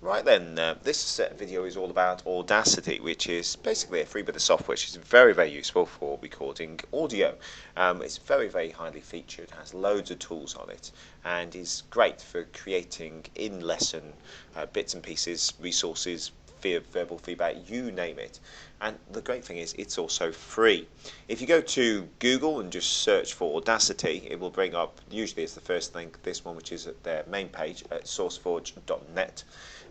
Right then, this video is all about Audacity, which is basically a free bit of software which is very, very useful for recording audio. It's very, very highly featured, has loads of tools on it, and is great for creating in-lesson bits and pieces, resources, verbal feedback, you name it. And the great thing is it's also free. If you go to Google and just search for Audacity, it will bring up, usually it's the first link, this one, which is at their main page at sourceforge.net.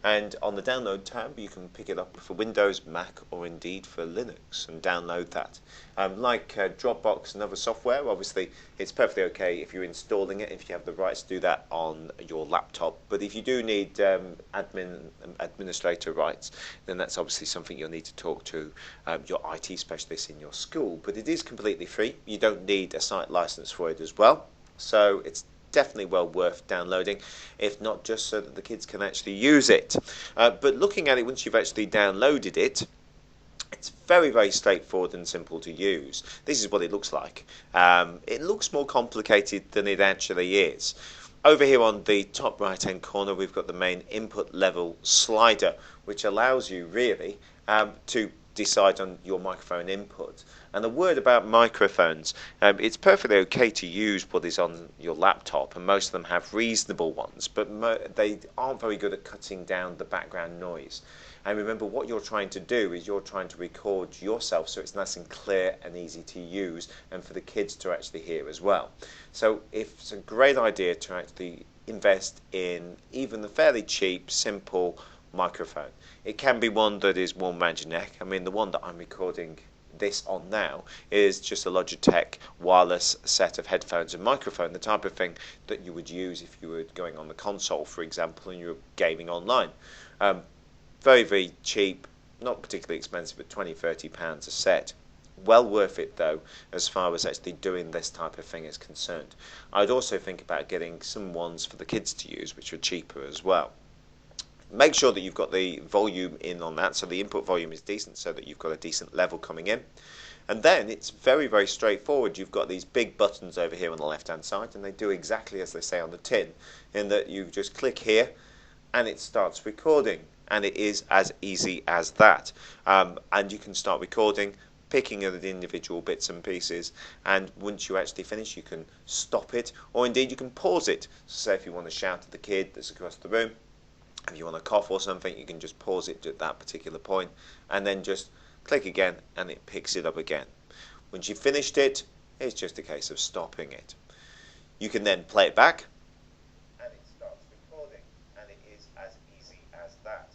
And on the download tab, you can pick it up for Windows, Mac, or indeed for Linux and download that. Like Dropbox and other software, obviously it's perfectly okay if you're installing it, if you have the rights to do that on your laptop. But if you do need administrator rights, then that's obviously something you'll need to talk to your IT specialist in your school. But it is completely free. You don't need a site license for it as well. So it's definitely well worth downloading, if not just so that the kids can actually use it. But looking at it once you've actually downloaded it, it's very, very straightforward and simple to use. This is what it looks like. It looks more complicated than it actually is. Over here on the top right hand corner, we've got the main input level slider, which allows you really to decide on your microphone input. And a word about microphones, it's perfectly okay to use what is on your laptop, and most of them have reasonable ones, but they aren't very good at cutting down the background noise. And remember, what you're trying to do is you're trying to record yourself so it's nice and clear and easy to use, and for the kids to actually hear as well. So it's a great idea to actually invest in even the fairly cheap, simple microphone. It can be one that is warm around your neck. I mean, the one that I'm recording this on now is just a Logitech wireless set of headphones and microphone, the type of thing that you would use if you were going on the console, for example, and you were gaming online. Very, very cheap, not particularly expensive, at £20–30 a set. Well worth it though, as far as actually doing this type of thing is concerned. I'd also think about getting some ones for the kids to use, which are cheaper as well. Make sure that you've got the volume in on that, so the input volume is decent, so that you've got a decent level coming in. And then it's very, very straightforward. You've got these big buttons over here on the left hand side, and they do exactly as they say on the tin, in that you just click here and it starts recording, and it is as easy as that. And you can start recording, picking at the individual bits and pieces, and once you actually finish, you can stop it, or indeed you can pause it. So say if you want to shout at the kid that's across the room, if you want to cough or something, you can just pause it at that particular point and then just click again and it picks it up again. Once you've finished it, it's just a case of stopping it. You can then play it back and it starts recording, and it is as easy as that.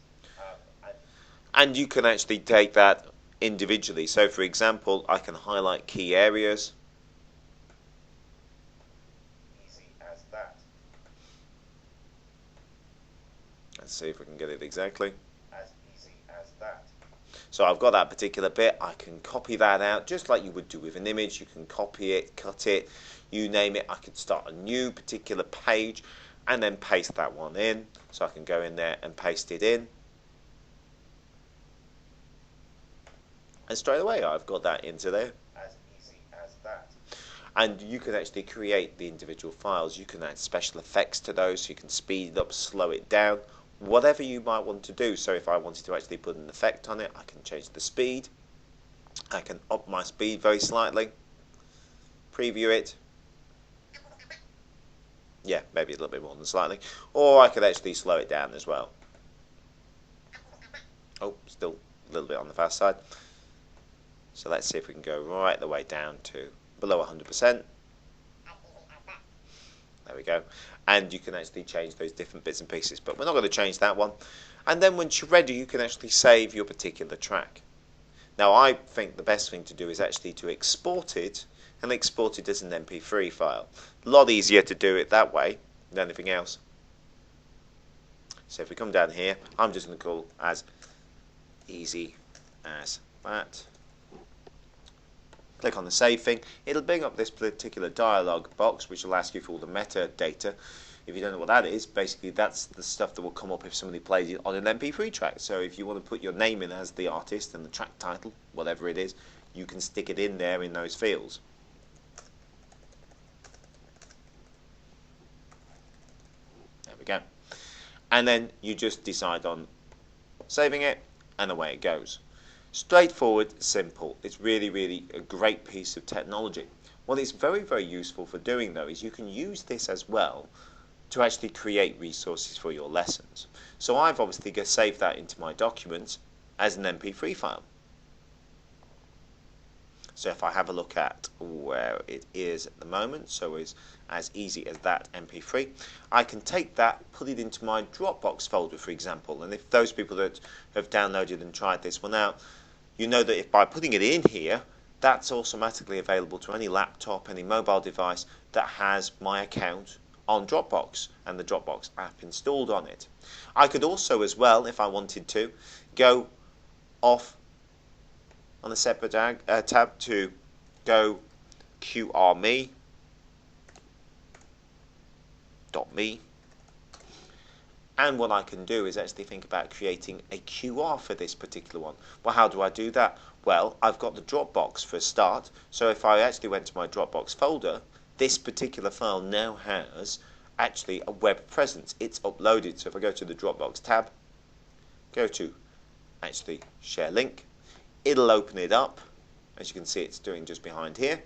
And you can actually take that individually. So for example, I can highlight key areas. Easy as that. Let's see if we can get it exactly. As easy as that. So I've got that particular bit. I can copy that out just like you would do with an image. You can copy it, cut it, you name it. I could start a new particular page and then paste that one in. So I can go in there and paste it in. And straight away I've got that into there. As easy as that. And you can actually create the individual files. You can add special effects to those, so you can speed it up, slow it down, whatever you might want to do. So if I wanted to actually put an effect on it, I can change the speed. I can up my speed very slightly, preview it. Yeah, maybe a little bit more than slightly. Or I could actually slow it down as well. Oh, still a little bit on the fast side. So let's see if we can go right the way down to below 100%. There we go. And you can actually change those different bits and pieces, but we're not going to change that one. And then once you're ready, you can actually save your particular track. Now I think the best thing to do is actually to export it, and export it as an MP3 file. A lot easier to do it that way than anything else. So if we come down here, I'm just going to call as easy as that. Click on the save thing. It'll bring up this particular dialog box, which will ask you for all the metadata. If you don't know what that is, basically that's the stuff that will come up if somebody plays it on an MP3 track. So if you want to put your name in as the artist and the track title, whatever it is, you can stick it in there in those fields. There we go. and then you just decide on saving it, and away it goes. Straightforward, simple. It's really, really a great piece of technology. What it's very, very useful for doing, though, is you can use this as well to actually create resources for your lessons. So I've obviously saved that into my documents as an MP3 file. So if I have a look at where it is at the moment, so it's as easy as that MP3, I can take that, put it into my Dropbox folder, for example. And if those people that have downloaded and tried this one out, you know that if by putting it in here, that's automatically available to any laptop, any mobile device that has my account on Dropbox and the Dropbox app installed on it. I could also, as well, if I wanted to, go off on a separate tab to go qrme.me, and what I can do is actually think about creating a QR for this particular one. Well, how do I do that? Well, I've got the Dropbox for a start, so if I actually went to my Dropbox folder, this particular file now has actually a web presence. It's uploaded. So if I go to the Dropbox tab, go to actually share link, it'll open it up. As you can see, it's doing just behind here,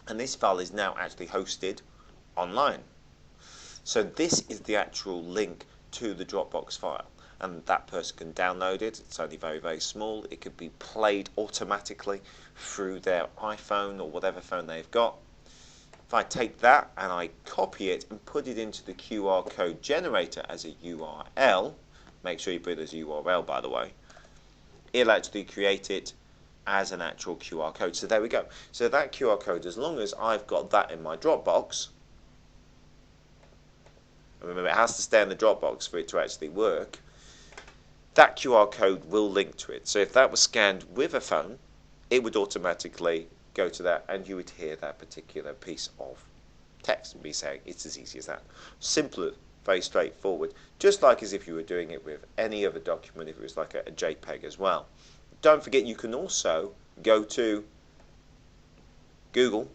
and this file is now actually hosted online. So this is the actual link to the Dropbox file, and that person can download it. It's only very, very small. It could be played automatically through their iPhone or whatever phone they've got. If I take that and I copy it and put it into the QR code generator as a URL, make sure you put it as a URL, by the way, it'll actually create it as an actual QR code. So there we go. So that QR code, as long as I've got that in my Dropbox, and remember it has to stay in the Dropbox for it to actually work, that QR code will link to it. So if that was scanned with a phone, it would automatically go to that, and you would hear that particular piece of text and be saying it's as easy as that. Simpler, very straightforward, just like as if you were doing it with any other document, if it was like a JPEG as well. Don't forget, you can also go to Google,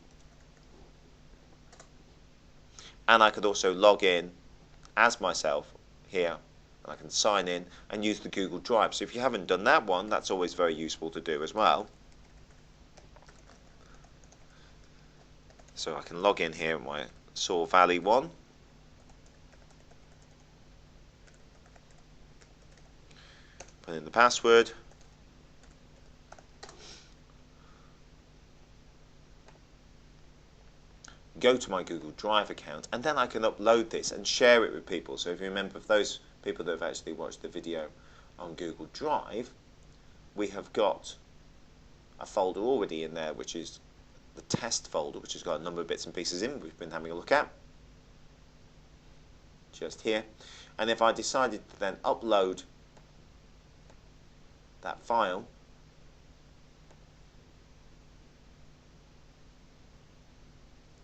and I could also log in as myself here, and I can sign in and use the Google Drive. So if you haven't done that one, that's always very useful to do as well. So I can log in here in my Saw Valley one. Put in the password. Go to my Google Drive account, and then I can upload this and share it with people. So if you remember, for those people that have actually watched the video on Google Drive, we have got a folder already in there, which is the test folder, which has got a number of bits and pieces in we've been having a look at just here. And if I decided to then upload that file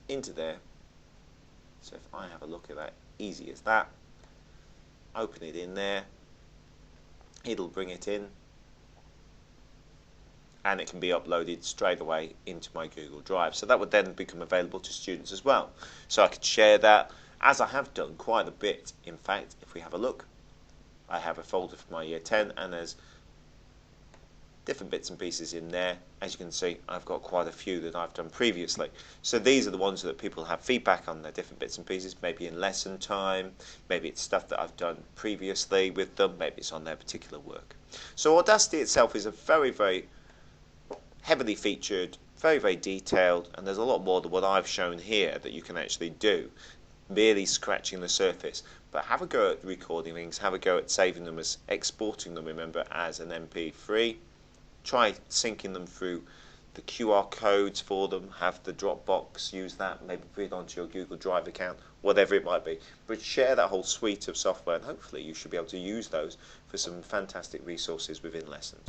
into there, so if I have a look at that, easy as that, open it in there, it'll bring it in, and it can be uploaded straight away into my Google Drive. So that would then become available to students as well. So I could share that, as I have done quite a bit. In fact, if we have a look, I have a folder for my Year 10, and there's different bits and pieces in there. As you can see, I've got quite a few that I've done previously. So these are the ones that people have feedback on, their different bits and pieces, maybe in lesson time, maybe it's stuff that I've done previously with them, maybe it's on their particular work. So Audacity itself is a very, very heavily featured, very, very detailed, and there's a lot more than what I've shown here that you can actually do, merely scratching the surface. But have a go at recording things, have a go at saving them, as exporting them, remember, as an MP3. Try syncing them through the QR codes for them, have the Dropbox, use that, maybe put it onto your Google Drive account, whatever it might be. But share that whole suite of software, and hopefully you should be able to use those for some fantastic resources within lessons.